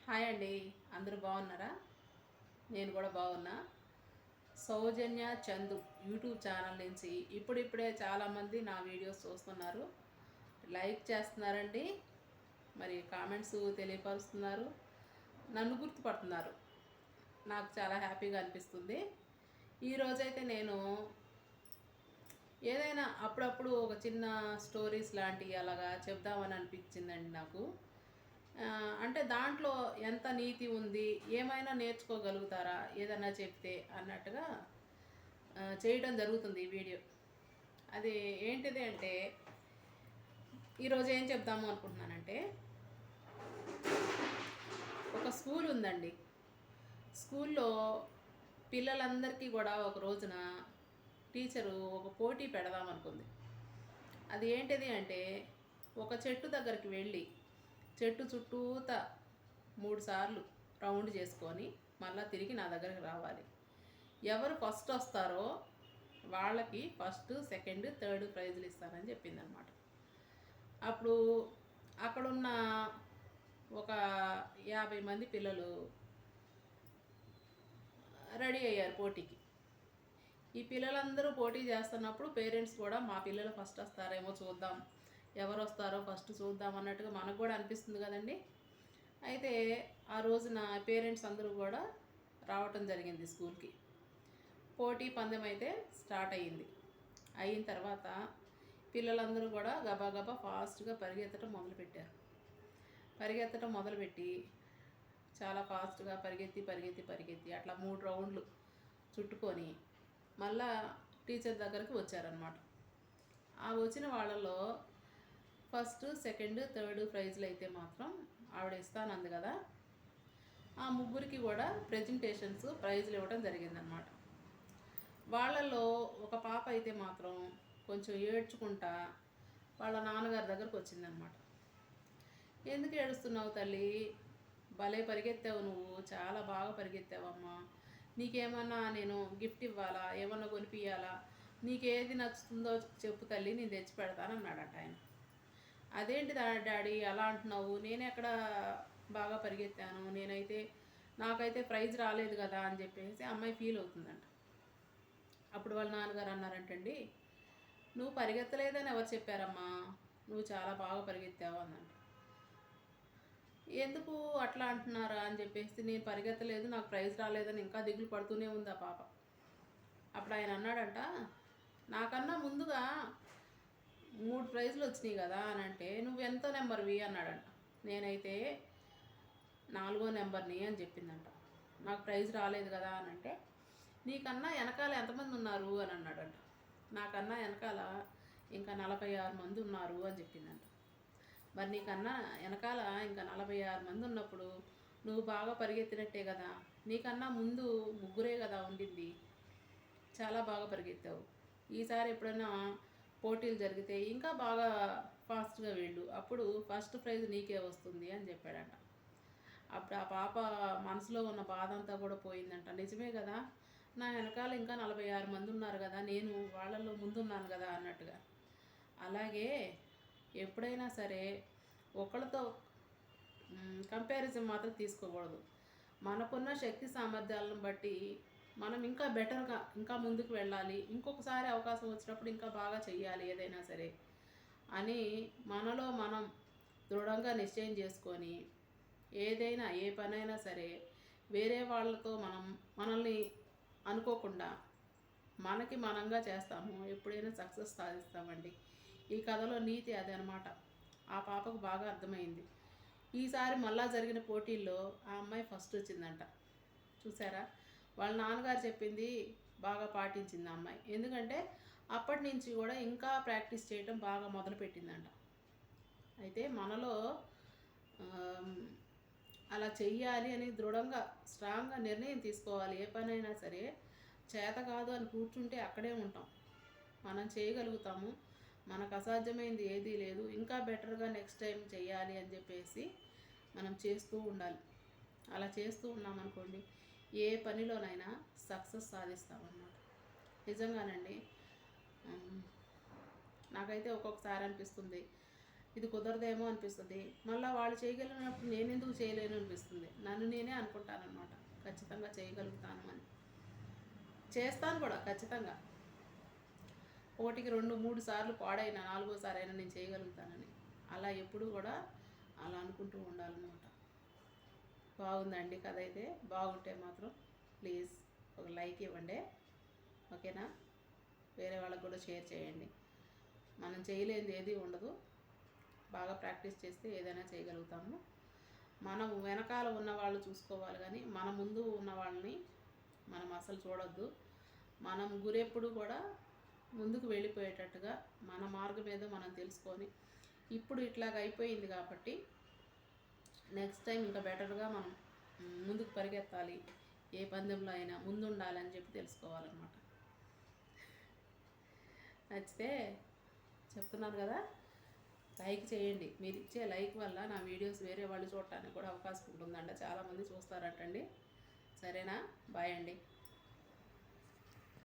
Hi అండి. అందరూ బాగున్నారా? నేను కూడా బాగున్నా. సౌజన్య చందు యూట్యూబ్ ఛానల్ నుంచి ఇప్పుడిప్పుడే చాలామంది నా వీడియోస్ చూస్తున్నారు, లైక్ చేస్తున్నారండి, మరి కామెంట్స్ తెలియపరుస్తున్నారు, నన్ను గుర్తుపడుతున్నారు. నాకు చాలా హ్యాపీగా అనిపిస్తుంది. ఈరోజైతే నేను ఏదైనా అప్పుడప్పుడు ఒక చిన్న స్టోరీస్ లాంటివి అలాగా చెప్దామని అనిపించిందండి నాకు. అంటే దాంట్లో ఎంత నీతి ఉంది, ఏమైనా నేర్చుకోగలుగుతారా ఏదన్నా చెప్తే అన్నట్టుగా చేయడం జరుగుతుంది ఈ వీడియో. అది ఏంటిది అంటే, ఈరోజు ఏం చెప్దాము అనుకుంటున్నానంటే, ఒక స్కూల్ ఉందండి. స్కూల్లో పిల్లలందరికీ కూడా ఒక రోజున టీచరు ఒక పోటీ పెడదామనుకుంది. అది ఏంటిది అంటే, ఒక చెట్టు దగ్గరికి వెళ్ళి చెట్టు చుట్టూత 3 సార్లు రౌండ్ చేసుకొని మళ్ళీ తిరిగి నా దగ్గరికి రావాలి. ఎవరు ఫస్ట్ వస్తారో వాళ్ళకి ఫస్ట్, సెకండ్, థర్డ్ ప్రైజులు ఇస్తానని చెప్పిందనమాట. అప్పుడు అక్కడున్న ఒక 50 మంది పిల్లలు రెడీ అయ్యారు పోటీకి. ఈ పిల్లలందరూ పోటీ చేస్తున్నప్పుడు పేరెంట్స్ కూడా మా పిల్లలు ఫస్ట్ వస్తారేమో చూద్దాం, ఎవరు వస్తారో ఫస్ట్ చూద్దాం అన్నట్టుగా మనకు కూడా అనిపిస్తుంది కదండి. అయితే ఆ రోజున పేరెంట్స్ అందరూ కూడా రావటం జరిగింది స్కూల్కి. పోటీ పందెం అయితే స్టార్ట్ అయ్యింది. అయిన తర్వాత పిల్లలందరూ కూడా గబా ఫాస్ట్గా పరిగెత్తడం మొదలుపెట్టి చాలా ఫాస్ట్గా పరిగెత్తి అట్లా 3 రౌండ్లు చుట్టుకొని మళ్ళా టీచర్ దగ్గరికి వచ్చారనమాట. ఆ వచ్చిన వాళ్ళలో ఫస్ట్, సెకండ్, థర్డ్ ప్రైజ్లు అయితే మాత్రం ఆవిడ ఇస్తానంది కదా, ఆ ముగ్గురికి కూడా ప్రెజెంటేషన్స్ ప్రైజ్లు ఇవ్వడం జరిగిందనమాట. వాళ్ళల్లో ఒక పాప అయితే మాత్రం కొంచెం ఏడ్చుకుంటా వాళ్ళ నాన్నగారి దగ్గరకు వచ్చిందనమాట. ఎందుకు ఏడుస్తున్నావు తల్లి, భలే పరిగెత్తావు, నువ్వు చాలా బాగా పరిగెత్తావమ్మా, నీకేమన్నా నేను గిఫ్ట్ ఇవ్వాలా, ఏమన్నా కొనిపించాలా, నీకేది నచ్చుతుందో చెప్పు తల్లి, నేను తెచ్చి పెడతానన్నాడట ఆయన. అదేంటి డాడీ అలా అంటున్నావు, నేను ఎక్కడ బాగా పరిగెత్తాను, నాకైతే ప్రైజ్ రాలేదు కదా అని చెప్పేసి అమ్మాయి ఫీల్ అవుతుందంట. అప్పుడు వాళ్ళ నాన్నగారు అన్నారంటండి, నువ్వు పరిగెత్తలేదని ఎవరు చెప్పారమ్మా, నువ్వు చాలా బాగా పరిగెత్తావు అన్నట్టు. ఎందుకు అట్లా అంటున్నారా అని చెప్పేసి, నేను పరిగెత్తలేదు, నాకు ప్రైజ్ రాలేదని ఇంకా దిగులు పడుతూనే ఉంది ఆ పాప. అప్పుడు ఆయన అన్నాడంట, నాకన్నా ముందుగా 3 ప్రైజులు వచ్చినాయి కదా అని అంటే, నువ్వు ఎంతో నెంబర్వి అన్నాడంట. నేనైతే 4వ నెంబర్ని అని చెప్పిందంట. నాకు ప్రైజ్ రాలేదు కదా అని అంటే, నీకన్నా వెనకాల ఎంతమంది ఉన్నారు అని అన్నాడంట. నాకన్నా వెనకాల ఇంకా 46 మంది ఉన్నారు అని చెప్పిందంట. మరి నీకన్నా వెనకాల ఇంకా 46 మంది ఉన్నప్పుడు నువ్వు బాగా పరిగెత్తినట్టే కదా, నీకన్నా ముందు 3 కదా ఉండింది, చాలా బాగా పరిగెత్తావు, ఈసారి ఎప్పుడైనా పోటీలు జరిగితే ఇంకా బాగా ఫాస్ట్గా వెళ్ళు, అప్పుడు ఫస్ట్ ప్రైజ్ నీకే వస్తుంది అని చెప్పాడంట. అప్పుడు ఆ పాప మనసులో ఉన్న బాధ అంతా కూడా పోయిందంట. నిజమే కదా, నా వెనకాల ఇంకా 46 మంది ఉన్నారు కదా, నేను వాళ్ళల్లో ముందున్నాను కదా అన్నట్టుగా. అలాగే ఎప్పుడైనా సరే ఒకళ్ళతో కంపారిజన్ మాత్రం తీసుకోకూడదు. మనకున్న శక్తి సామర్థ్యాలను బట్టి మనం ఇంకా బెటర్గా ఇంకా ముందుకు వెళ్ళాలి, ఇంకొకసారి అవకాశం వచ్చినప్పుడు ఇంకా బాగా చెయ్యాలి ఏదైనా సరే అని మనలో మనం దృఢంగా నిశ్చయం చేసుకొని, ఏదైనా ఏ పనైనా సరే వేరే వాళ్ళతో మనల్ని అనుకోకుండా మనకి మనంగా చేస్తాము, ఎప్పుడైనా సక్సెస్ సాధిస్తామండి. ఈ కథలో నీతి అదే అనమాట. ఆ పాపకు బాగా అర్థమైంది. ఈసారి మళ్ళా జరిగిన పోటీల్లో ఆ అమ్మాయి ఫస్ట్ వచ్చిందంట. చూసారా, వాళ్ళ నాన్నగారు చెప్పింది బాగా పాటించింది ఆ అమ్మాయి. ఎందుకంటే అప్పటి నుంచి కూడా ఇంకా ప్రాక్టీస్ చేయటం బాగా మొదలుపెట్టిందంట. అయితే మనలో అలా చెయ్యాలి అని దృఢంగా స్ట్రాంగ్గా నిర్ణయం తీసుకోవాలి. ఏ పనైనా సరే చేత కాదు అని కూర్చుంటే అక్కడే ఉంటాం. మనం చేయగలుగుతాము, మనకు అసాధ్యమైంది ఏదీ లేదు, ఇంకా బెటర్గా నెక్స్ట్ టైం చెయ్యాలి అని చెప్పేసి మనం చేస్తూ ఉండాలి. అలా చేస్తూ ఉన్నామనుకోండి, ఏ పనిలోనైనా సక్సెస్ సాధిస్తామన్నమాట. నిజంగానండి. నాకైతే ఒక్కొక్కసారి అనిపిస్తుంది, ఇది కుదరదేమో అనిపిస్తుంది. మళ్ళీ వాళ్ళు చేయగలిగినప్పుడు నేను ఎందుకు చేయలేను అనిపిస్తుంది. నన్ను నేనే అనుకుంటానన్నమాట. ఖచ్చితంగా చేయగలుగుతాను అని. చేస్తాను కూడా ఖచ్చితంగా. ఒకటికి 2-3 సార్లు పాడైనా 4వ అయినా నేను చేయగలుగుతానని. అలా ఎప్పుడు కూడా అలా అనుకుంటూ ఉండాలన్నమాట. బాగుందండి కథ అయితే. బాగుంటే మాత్రం ప్లీజ్ ఒక లైక్ ఇవ్వండి, ఓకేనా? వేరే వాళ్ళకు కూడా షేర్ చేయండి. మనం చేయలేనిది ఏది ఉండదు. బాగా ప్రాక్టీస్ చేస్తే ఏదైనా చేయగలుగుతాము. మనం వెనకాల ఉన్న వాళ్ళు చూసుకోవాలి, కానీ మన ముందు ఉన్న వాళ్ళని మనం అసలు చూడొద్దు. మనం గురెప్పుడు కూడా ముందుకు వెళ్ళిపోయేటట్టుగా మన మార్గం ఏదో మనం తెలుసుకొని, ఇప్పుడు ఇట్లాగ అయిపోయింది కాబట్టి నెక్స్ట్ టైం ఇంకా బెటర్గా మనం ముందుకు పరిగెత్తాలి. ఏ పందెంలో అయినా ముందు ఉండాలని చెప్పి తెలుసుకోవాలన్నమాట. నచ్చితే చెప్తున్నాను కదా, లైక్ చేయండి. మీరు ఇచ్చే లైక్ వల్ల నా వీడియోస్ వేరే వాళ్ళు చూడటానికి కూడా అవకాశం ఉంటుందంట. చాలామంది చూస్తారంటండి. సరేనా? బాయ్ అండి.